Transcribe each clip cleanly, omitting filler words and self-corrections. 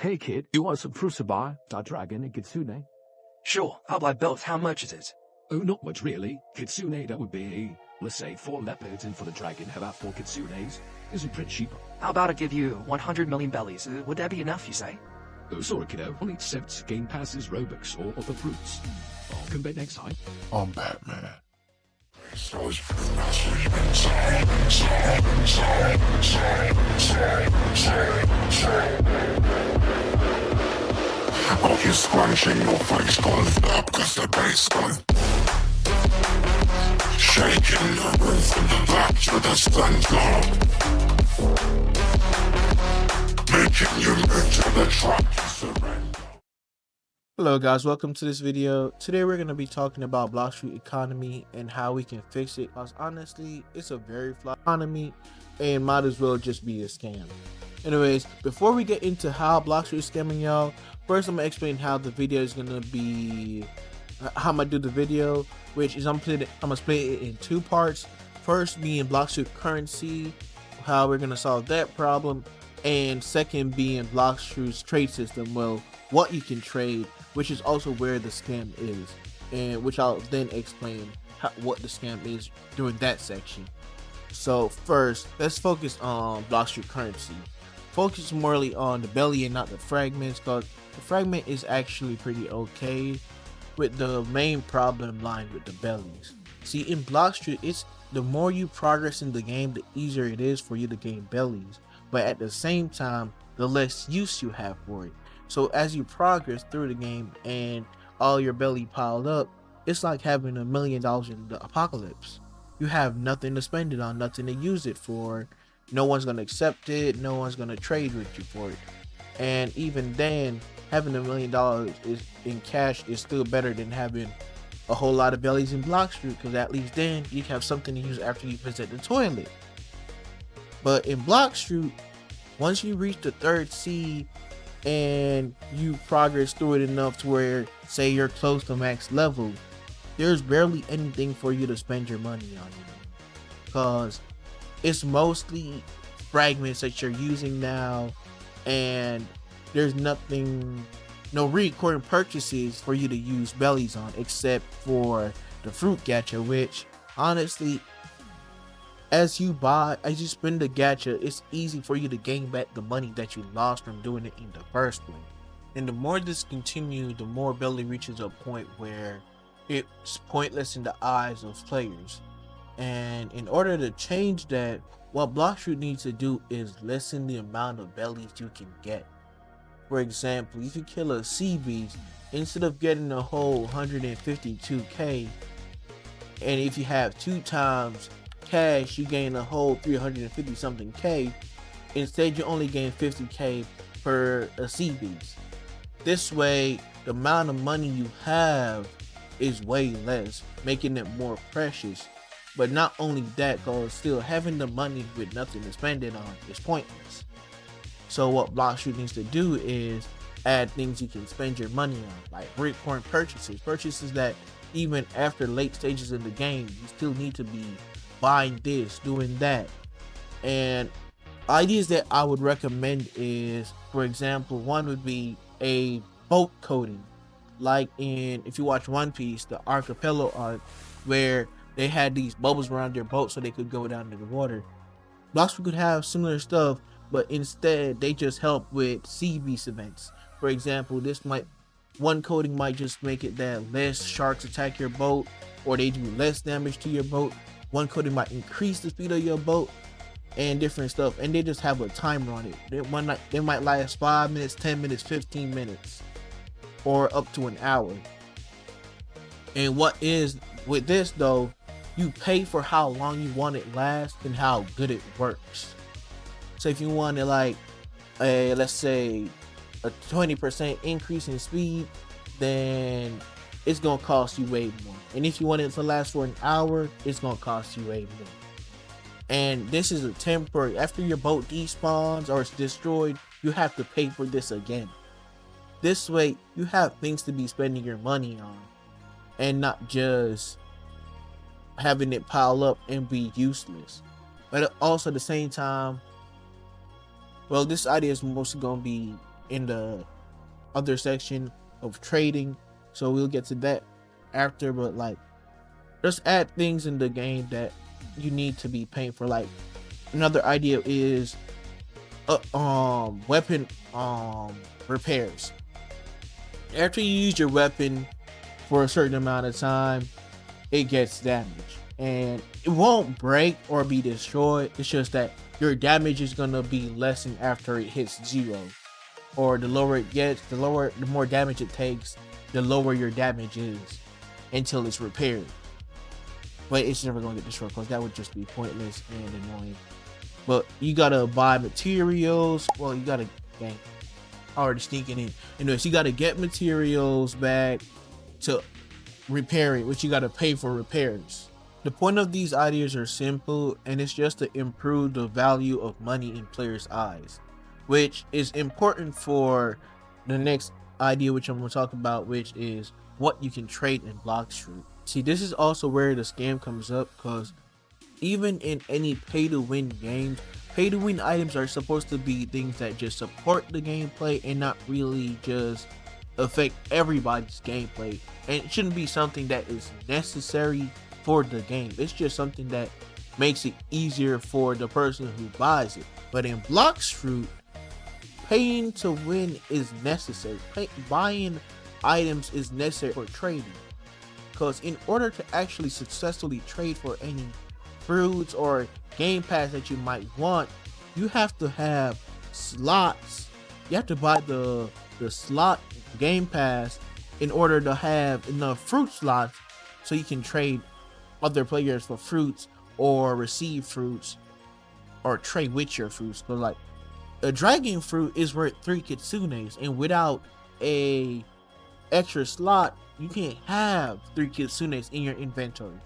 Hey kid, you want some fruit to buy? That dragon and kitsune? Sure, I'll buy both. How much is it? Oh, not much really. Kitsune, that would be, let's say, 4 leopards, and for the dragon, how about 4 kitsunes? Isn't pretty cheap. How about I give you 100 million bellies? Would that be enough, you say? Oh, sorry kiddo, only accept Game Passes, Robux, or other fruits. I'll come back next time. I'm Batman. Got you scrunching your face gone flap cause the bass gone shaking the roof from the back to the center, making you move to the track to surrender. Hello guys, welcome to this video. Today we're going to be talking about Blox economy and how we can fix it, because honestly it's a very flawed economy and might as well just be a scam. Anyways, before we get into how Blox is scamming y'all, first I'm going to explain how the video is going to be, how I'm going to do the video, which is I'm going to split it in 2 parts. First being Blox currency, how we're going to solve that problem, and second being Blox's trade system, well, what you can trade, which is also where the scam is, and which I'll then explain what the scam is during that section. So first, let's focus on Blox currency. Focus morely on the belly and not the fragments, because the fragment is actually pretty okay, with the main problem lying with the bellies. See, in Blox, it's the more you progress in the game, the easier it is for you to gain bellies, but at the same time, the less use you have for it. So as you progress through the game and all your belly piled up, it's like having $1 million in the apocalypse. You have nothing to spend it on, nothing to use it for. No one's going to accept it, no one's going to trade with you for it. And even then, having $1 million in cash is still better than having a whole lot of bellies in Blox, because at least then you have something to use after you visit the toilet. But in Blox, once you reach the 3rd seed and you progress through it enough to where, say, you're close to max level, there's barely anything for you to spend your money on, because it's mostly fragments that you're using now, and there's nothing, no recurring purchases for you to use bellies on, except for the fruit gacha, which honestly, as you spend the gacha, it's easy for you to gain back the money that you lost from doing it in the first place. And the more this continues, the more belly reaches a point where it's pointless in the eyes of players. And in order to change that, what Blox needs to do is lessen the amount of bellies you can get. For example, if you kill a sea beast, instead of getting a whole 152k, and if you have 2 times cash, you gain a whole 350 something k. Instead, you only gain 50k per a sea beast. This way, the amount of money you have is way less, making it more precious. But not only that, because still having the money with nothing to spend it on is pointless. So what Blox needs to do is add things you can spend your money on, like recurring purchases that even after late stages in the game, you still need to be buying this, doing that. And ideas that I would recommend is, for example, one would be a boat coating, like if you watch One Piece, the Archipelago arc, where they had these bubbles around their boat so they could go down to the water. Blox could have similar stuff, but instead they just help with sea beast events. For example, one coating might just make it that less sharks attack your boat, or they do less damage to your boat. One coating might increase the speed of your boat, and different stuff. And they just have a timer on it. They might last 5 minutes, 10 minutes, 15 minutes, or up to an hour. And what is with this though, you pay for how long you want it last and how good it works. So if you want it like let's say a 20% increase in speed, then it's gonna cost you way more. And if you want it to last for an hour, it's gonna cost you way more. And this is a temporary. After your boat despawns or it's destroyed, you have to pay for this again. This way you have things to be spending your money on, and not just having it pile up and be useless. But also at the same time, well, this idea is mostly going to be in the other section of trading, so we'll get to that after. But like, just add things in the game that you need to be paying for. Like, another idea is weapon repairs. After you use your weapon for a certain amount of time, it gets damaged, and it won't break or be destroyed. It's just that your damage is gonna be lessened after it hits 0, or the lower it gets, the more damage it takes, the lower your damage is until it's repaired. But it's never gonna get destroyed because that would just be pointless and annoying. But you gotta buy materials. Well, you gotta, dang, already sneaking in. Anyways, you gotta get materials back to repair it, which you gotta pay for repairs. The point of these ideas are simple, and it's just to improve the value of money in players' eyes, which is important for the next idea, which I'm going to talk about, which is what you can trade in Blox. See, this is also where the scam comes up, because even in any pay-to-win games, pay-to-win items are supposed to be things that just support the gameplay and not really just affect everybody's gameplay. And it shouldn't be something that is necessary for the game. It's just something that makes it easier for the person who buys it. But in Blox, paying to win is necessary. Buying items is necessary for trading, because in order to actually successfully trade for any fruits or game pass that you might want, you have to have slots. You have to buy the slot game pass in order to have enough fruit slots so you can trade other players for fruits or receive fruits or trade with your fruits. But like, a dragon fruit is worth 3 kitsunes, and without a extra slot, you can't have 3 kitsunes in your inventory.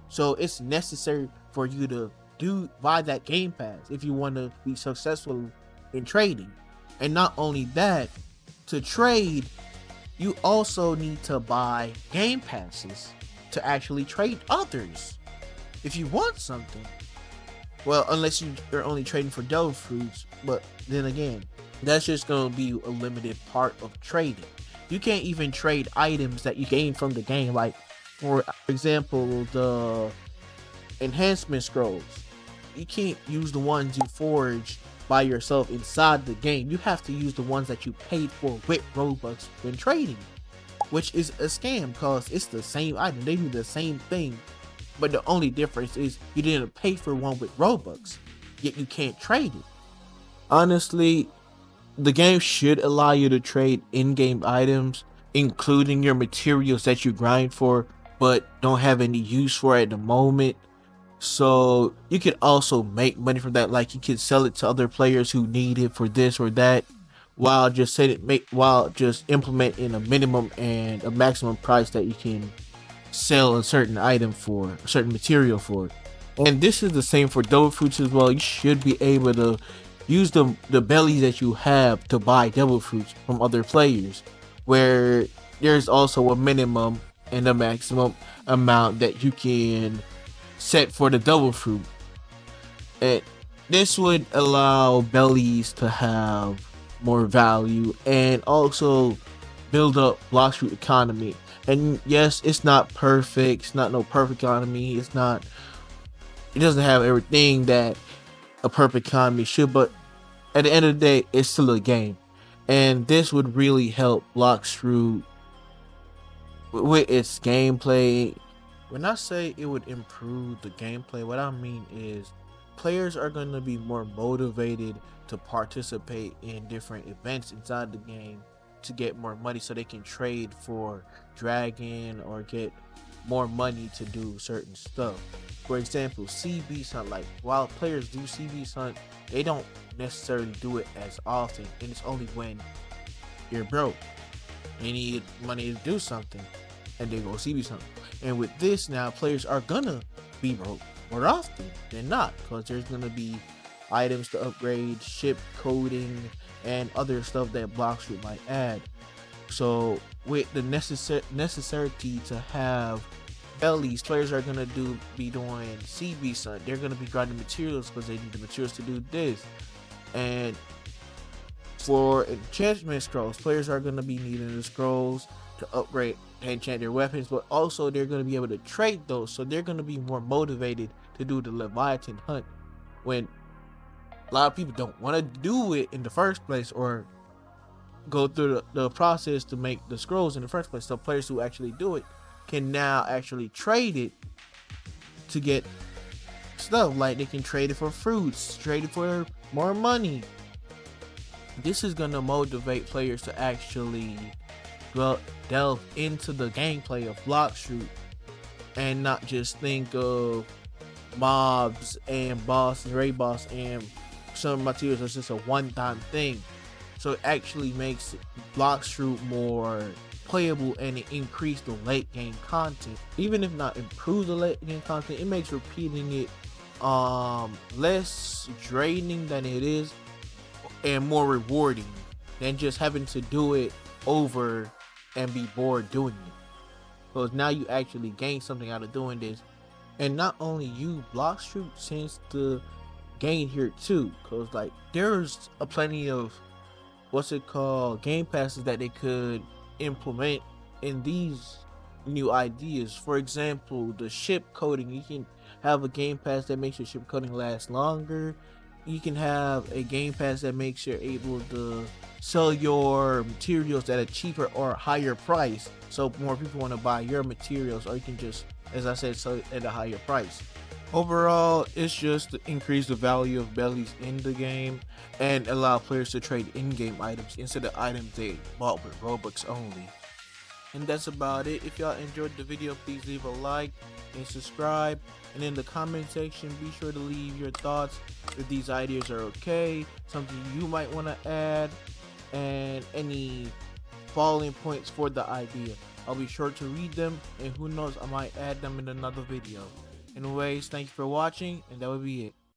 So it's necessary for you to buy that game pass if you want to be successful in trading. And not only that, to trade, you also need to buy game passes to actually trade others if you want something. Well, unless you're only trading for devil fruits, but then again, that's just going to be a limited part of trading. You can't even trade items that you gain from the game, like for example the enhancement scrolls. You can't use the ones you forge by yourself inside the game. You have to use the ones that you paid for with Robux when trading, which is a scam because it's the same item. They do the same thing, but the only difference is you didn't pay for one with Robux, yet you can't trade it. Honestly, the game should allow you to trade in-game items, including your materials that you grind for but don't have any use for at the moment. So you could also make money from that. Like, you could sell it to other players who need it for this or that, while just implementing a minimum and a maximum price that you can sell a certain item for, a certain material for. And this is the same for devil fruits as well. You should be able to use the bellies that you have to buy devil fruits from other players, where there's also a minimum and a maximum amount that you can set for the devil fruit. And this would allow bellies to have more value and also build up Blox economy. And yes, it's not perfect. It's not no perfect economy. It doesn't have everything that a perfect economy should, but at the end of the day, it's still a game. And this would really help Blox with its gameplay. When I say it would improve the gameplay, what I mean is players are going to be more motivated to participate in different events inside the game to get more money, so they can trade for dragon or get more money to do certain stuff. For example, CB hunt. Like, while players do CB hunt, they don't necessarily do it as often, and it's only when you're broke and you need money to do something, and they go CB hunt. And with this now, players are gonna be broke more often than not, because there's gonna be items to upgrade, ship coding, and other stuff that Blox might add. So with the necessity to have bellies, players are gonna be doing CB hunt. They're gonna be grinding materials because they need the materials to do this. And For enchantment scrolls, players are going to be needing the scrolls to upgrade and enchant their weapons, but also they're going to be able to trade those, so they're going to be more motivated to do the Leviathan hunt when a lot of people don't want to do it in the first place or go through the process to make the scrolls in the first place. So players who actually do it can now actually trade it to get stuff. Like they can trade it for fruits, trade it for more money. This is gonna motivate players to actually delve into the gameplay of Blox and not just think of mobs and boss and raid boss and some materials as just a one-time thing. So it actually makes Blox more playable, and it increase the late game content. Even if not improve the late game content, it makes repeating it less draining than it is, and more rewarding than just having to do it over and be bored doing it. Because now you actually gain something out of doing this. And not only you, Blox since the gain here too, because like there's a plenty of game passes that they could implement in these new ideas. For example, the ship coding, you can have a game pass that makes your ship coding last longer. You can have a game pass that makes you able to sell your materials at a cheaper or higher price, so more people want to buy your materials, or you can just, as I said, sell it at a higher price. Overall, it's just to increase the value of bellies in the game and allow players to trade in-game items instead of items they bought with Robux only. And that's about it. If y'all enjoyed the video, please leave a like and subscribe. And in the comment section, be sure to leave your thoughts if these ideas are okay, something you might want to add, and any falling points for the idea. I'll be sure to read them, and who knows, I might add them in another video. Anyways, thank you for watching, and that would be it.